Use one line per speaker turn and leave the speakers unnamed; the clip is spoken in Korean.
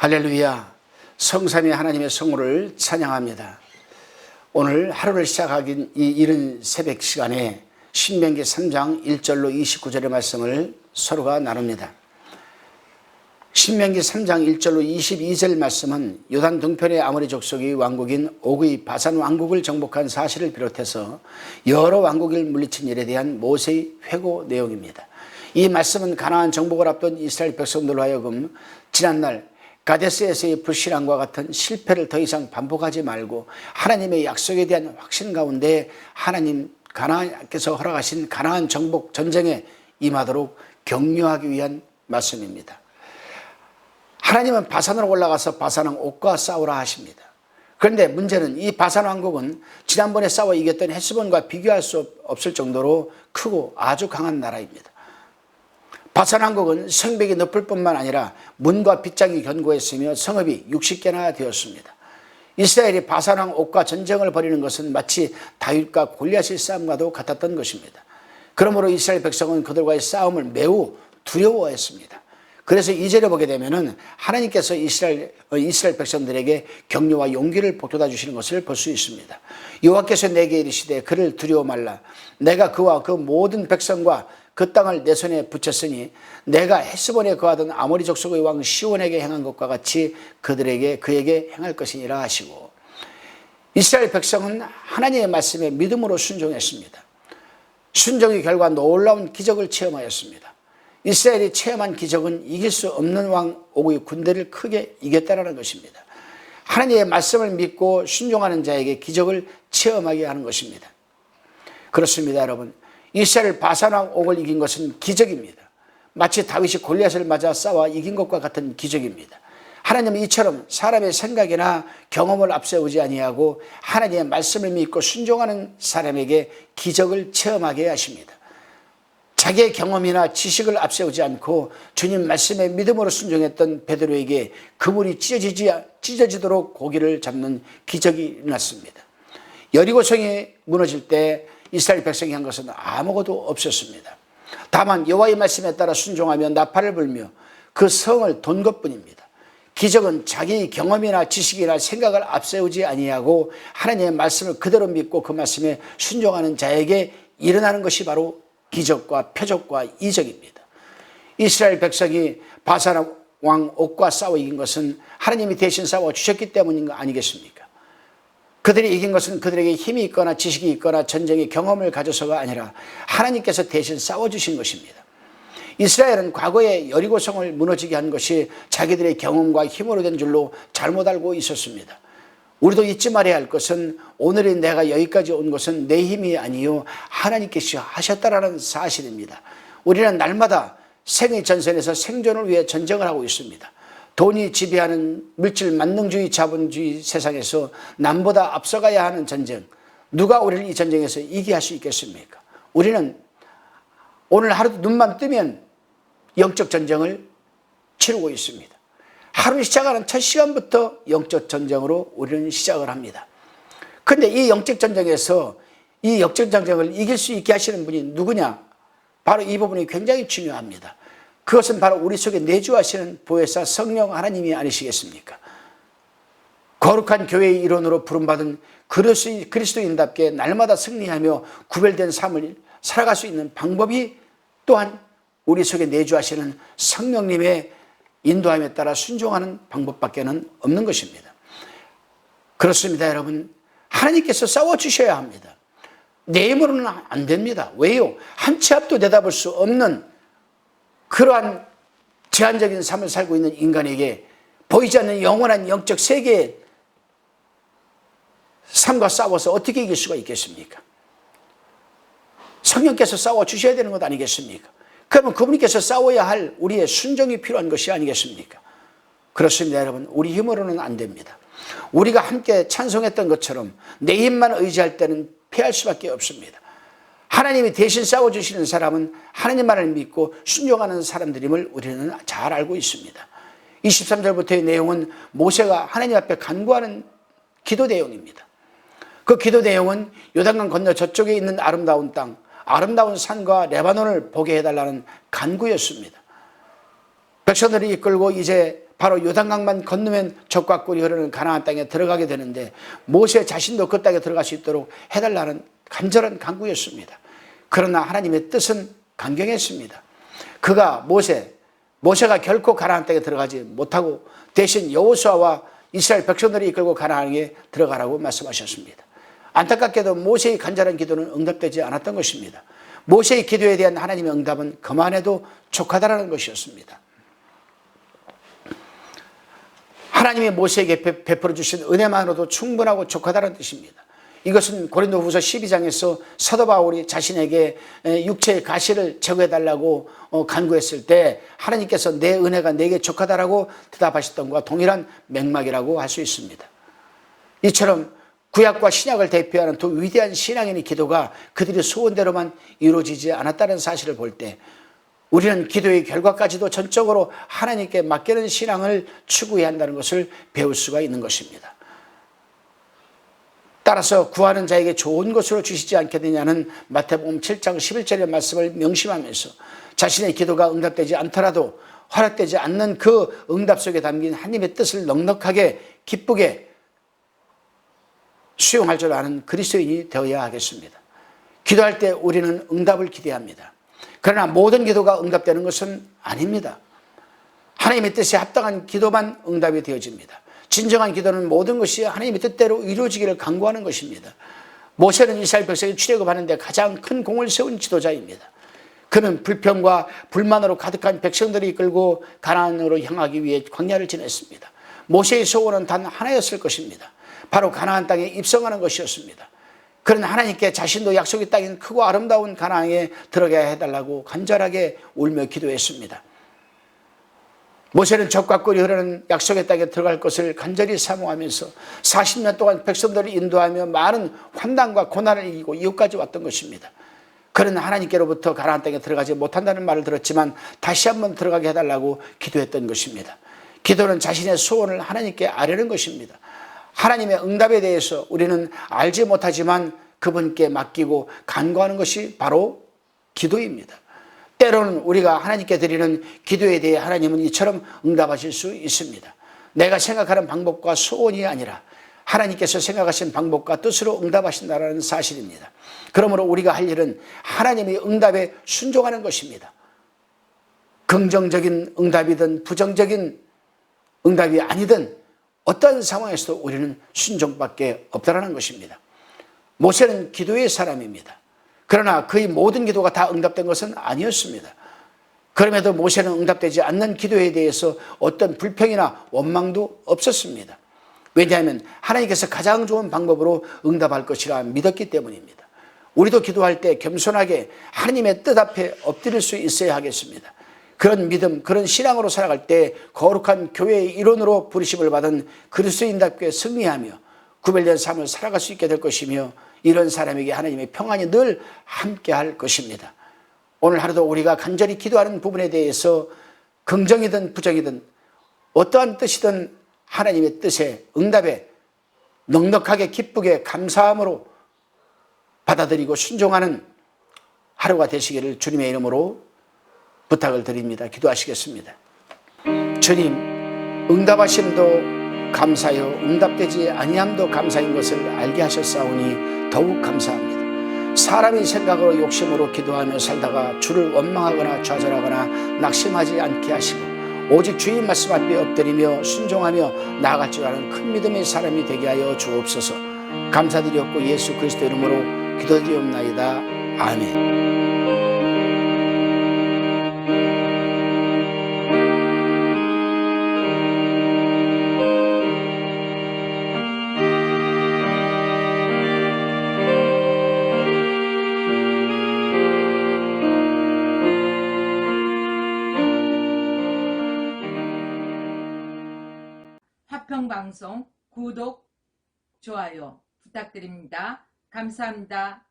할렐루야. 성삼위 하나님의 성호를 찬양합니다. 오늘 하루를 시작하긴 이 이른 새벽 시간에 신명기 3장 1절로 29절의 말씀을 서로가 나눕니다. 신명기 3장 1절로 22절 말씀은 요단 동편의 아모리 족속의 왕국인 옥의 바산 왕국을 정복한 사실을 비롯해서 여러 왕국을 물리친 일에 대한 모세의 회고 내용입니다. 이 말씀은 가나안 정복을 앞둔 이스라엘 백성들로 하여금 지난날 가데스에서의 불신앙과 같은 실패를 더 이상 반복하지 말고 하나님의 약속에 대한 확신 가운데 하나님 가나안께서 허락하신 가나안 정복 전쟁에 임하도록 격려하기 위한 말씀입니다. 하나님은 바산으로 올라가서 바산왕 옥과 싸우라 하십니다. 그런데 문제는 이 바산 왕국은 지난번에 싸워 이겼던 헤스본과 비교할 수 없을 정도로 크고 아주 강한 나라입니다. 바산 왕국은 성벽이 높을 뿐만 아니라 문과 빗장이 견고했으며 성읍이 60개나 되었습니다. 이스라엘이 바산 왕 옥과 전쟁을 벌이는 것은 마치 다윗과 골리앗의 싸움과도 같았던 것입니다. 그러므로 이스라엘 백성은 그들과의 싸움을 매우 두려워했습니다. 그래서 2절에 보게 되면은 하나님께서 이스라엘 백성들에게 격려와 용기를 북돋아 주시는 것을 볼 수 있습니다. 여호와께서 내게 이르시되 그를 두려워 말라. 내가 그와 그 모든 백성과 그 땅을 내 손에 붙였으니 내가 헤스본에 거하던 아모리 족속의 왕 시온에게 행한 것과 같이 그에게 행할 것이니라 하시고, 이스라엘 백성은 하나님의 말씀에 믿음으로 순종했습니다. 순종의 결과 놀라운 기적을 체험하였습니다. 이스라엘이 체험한 기적은 이길 수 없는 왕 옥의 군대를 크게 이겼다는 것입니다. 하나님의 말씀을 믿고 순종하는 자에게 기적을 체험하게 하는 것입니다. 그렇습니다, 여러분. 이스라엘 바산 왕 옥을 이긴 것은 기적입니다. 마치 다윗이 골리앗을 맞아 싸워 이긴 것과 같은 기적입니다. 하나님은 이처럼 사람의 생각이나 경험을 앞세우지 아니하고 하나님의 말씀을 믿고 순종하는 사람에게 기적을 체험하게 하십니다. 자기의 경험이나 지식을 앞세우지 않고 주님 말씀에 믿음으로 순종했던 베드로에게 그물이 찢어지도록 고기를 잡는 기적이 일어났습니다. 여리고성이 무너질 때 이스라엘 백성이 한 것은 아무것도 없었습니다. 다만 여호와의 말씀에 따라 순종하며 나팔을 불며 그 성을 돈 것뿐입니다. 기적은 자기의 경험이나 지식이나 생각을 앞세우지 아니하고 하나님의 말씀을 그대로 믿고 그 말씀에 순종하는 자에게 일어나는 것이 바로 기적과 표적과 이적입니다. 이스라엘 백성이 바산 왕 옥과 싸워 이긴 것은 하나님이 대신 싸워 주셨기 때문인 거 아니겠습니까? 그들이 이긴 것은 그들에게 힘이 있거나 지식이 있거나 전쟁의 경험을 가져서가 아니라 하나님께서 대신 싸워주신 것입니다. 이스라엘은 과거에 여리고성을 무너지게 한 것이 자기들의 경험과 힘으로 된 줄로 잘못 알고 있었습니다. 우리도 잊지 말아야 할 것은 오늘의 내가 여기까지 온 것은 내 힘이 아니요 하나님께서 하셨다라는 사실입니다. 우리는 날마다 생의 전선에서 생존을 위해 전쟁을 하고 있습니다. 돈이 지배하는 물질 만능주의 자본주의 세상에서 남보다 앞서가야 하는 전쟁, 누가 우리를 이 전쟁에서 이기게 할 수 있겠습니까? 우리는 오늘 하루도 눈만 뜨면 영적 전쟁을 치르고 있습니다. 하루 시작하는 첫 시간부터 영적 전쟁으로 우리는 시작을 합니다. 그런데 이 영적 전쟁에서 이 영적 전쟁을 이길 수 있게 하시는 분이 누구냐? 바로 이 부분이 굉장히 중요합니다. 그것은 바로 우리 속에 내주하시는 보혜사 성령 하나님이 아니시겠습니까? 거룩한 교회의 일원으로 부름받은 그리스도인답게 날마다 승리하며 구별된 삶을 살아갈 수 있는 방법이 또한 우리 속에 내주하시는 성령님의 인도함에 따라 순종하는 방법밖에는 없는 것입니다. 그렇습니다, 여러분. 하나님께서 싸워주셔야 합니다. 내 힘으로는 안 됩니다. 왜요? 한 치 앞도 내다볼 수 없는 그러한 제한적인 삶을 살고 있는 인간에게 보이지 않는 영원한 영적 세계의 삶과 싸워서 어떻게 이길 수가 있겠습니까? 성령께서 싸워주셔야 되는 것 아니겠습니까? 그러면 그분께서 싸워야 할 우리의 순종이 필요한 것이 아니겠습니까? 그렇습니다, 여러분. 우리 힘으로는 안 됩니다. 우리가 함께 찬송했던 것처럼 내 힘만 의지할 때는 패할 수밖에 없습니다. 하나님이 대신 싸워주시는 사람은 하나님만을 믿고 순종하는 사람들임을 우리는 잘 알고 있습니다. 23절부터의 내용은 모세가 하나님 앞에 간구하는 기도 내용입니다. 그 기도 내용은 요단강 건너 저쪽에 있는 아름다운 땅, 아름다운 산과 레바논을 보게 해달라는 간구였습니다. 백성들이 이끌고 이제 바로 요단강만 건너면 젖과 꿀이 흐르는 가나안 땅에 들어가게 되는데 모세 자신도 그 땅에 들어갈 수 있도록 해달라는 간절한 간구였습니다. 그러나 하나님의 뜻은 강경했습니다. 그가 모세가 결코 가나안 땅에 들어가지 못하고 대신 여호수아와 이스라엘 백성들이 이끌고 가나안에 들어가라고 말씀하셨습니다. 안타깝게도 모세의 간절한 기도는 응답되지 않았던 것입니다. 모세의 기도에 대한 하나님의 응답은 그만해도 족하다라는 것이었습니다. 하나님이 모세에게 베풀어 주신 은혜만으로도 충분하고 족하다는 뜻입니다. 이것은 고린도후서 12장에서 사도 바울이 자신에게 육체의 가시를 제거해달라고 간구했을 때 하나님께서 내 은혜가 내게 족하다라고 대답하셨던 것과 동일한 맥락이라고 할 수 있습니다. 이처럼 구약과 신약을 대표하는 두 위대한 신앙인의 기도가 그들의 소원대로만 이루어지지 않았다는 사실을 볼 때 우리는 기도의 결과까지도 전적으로 하나님께 맡기는 신앙을 추구해야 한다는 것을 배울 수가 있는 것입니다. 따라서 구하는 자에게 좋은 것으로 주시지 않겠느냐는 마태복음 7장 11절의 말씀을 명심하면서 자신의 기도가 응답되지 않더라도 허락되지 않는 그 응답 속에 담긴 하나님의 뜻을 넉넉하게 기쁘게 수용할 줄 아는 그리스도인이 되어야 하겠습니다. 기도할 때 우리는 응답을 기대합니다. 그러나 모든 기도가 응답되는 것은 아닙니다. 하나님의 뜻에 합당한 기도만 응답이 되어집니다. 진정한 기도는 모든 것이 하나님의 뜻대로 이루어지기를 간구하는 것입니다. 모세는 이스라엘 백성이 출애굽하는데 가장 큰 공을 세운 지도자입니다. 그는 불평과 불만으로 가득한 백성들이 이끌고 가나안으로 향하기 위해 광야를 지냈습니다. 모세의 소원은 단 하나였을 것입니다. 바로 가나안 땅에 입성하는 것이었습니다. 그는 하나님께 자신도 약속의 땅인 크고 아름다운 가나안에 들어가야 해달라고 간절하게 울며 기도했습니다. 모세는 젖과 꿀이 흐르는 약속의 땅에 들어갈 것을 간절히 사모하면서 40년 동안 백성들을 인도하며 많은 환난과 고난을 이기고 이곳까지 왔던 것입니다. 그는 하나님께로부터 가나안 땅에 들어가지 못한다는 말을 들었지만 다시 한번 들어가게 해달라고 기도했던 것입니다. 기도는 자신의 소원을 하나님께 아뢰는 것입니다. 하나님의 응답에 대해서 우리는 알지 못하지만 그분께 맡기고 간구하는 것이 바로 기도입니다. 때로는 우리가 하나님께 드리는 기도에 대해 하나님은 이처럼 응답하실 수 있습니다. 내가 생각하는 방법과 소원이 아니라 하나님께서 생각하신 방법과 뜻으로 응답하신다는 사실입니다. 그러므로 우리가 할 일은 하나님의 응답에 순종하는 것입니다. 긍정적인 응답이든 부정적인 응답이 아니든 어떤 상황에서도 우리는 순종밖에 없다는 것입니다. 모세는 기도의 사람입니다. 그러나 그의 모든 기도가 다 응답된 것은 아니었습니다. 그럼에도 모세는 응답되지 않는 기도에 대해서 어떤 불평이나 원망도 없었습니다. 왜냐하면 하나님께서 가장 좋은 방법으로 응답할 것이라 믿었기 때문입니다. 우리도 기도할 때 겸손하게 하나님의 뜻 앞에 엎드릴 수 있어야 하겠습니다. 그런 믿음, 그런 신앙으로 살아갈 때 거룩한 교회의 일원으로 부르심을 받은 그리스도인답게 승리하며 구별된 삶을 살아갈 수 있게 될 것이며 이런 사람에게 하나님의 평안이 늘 함께할 것입니다. 오늘 하루도 우리가 간절히 기도하는 부분에 대해서 긍정이든 부정이든 어떠한 뜻이든 하나님의 뜻에 응답에 넉넉하게 기쁘게 감사함으로 받아들이고 순종하는 하루가 되시기를 주님의 이름으로 부탁을 드립니다. 기도하시겠습니다. 주님, 응답하심도 감사요 응답되지 아니함도 감사인 것을 알게 하셨사오니 더욱 감사합니다. 사람이 생각으로 욕심으로 기도하며 살다가 주를 원망하거나 좌절하거나 낙심하지 않게 하시고 오직 주의 말씀 앞에 엎드리며 순종하며 나아갈 줄 아는 큰 믿음의 사람이 되게 하여 주옵소서. 감사드리옵고 예수 그리스도 이름으로 기도드리옵나이다. 아멘.
화평방송 구독, 좋아요 부탁드립니다. 감사합니다.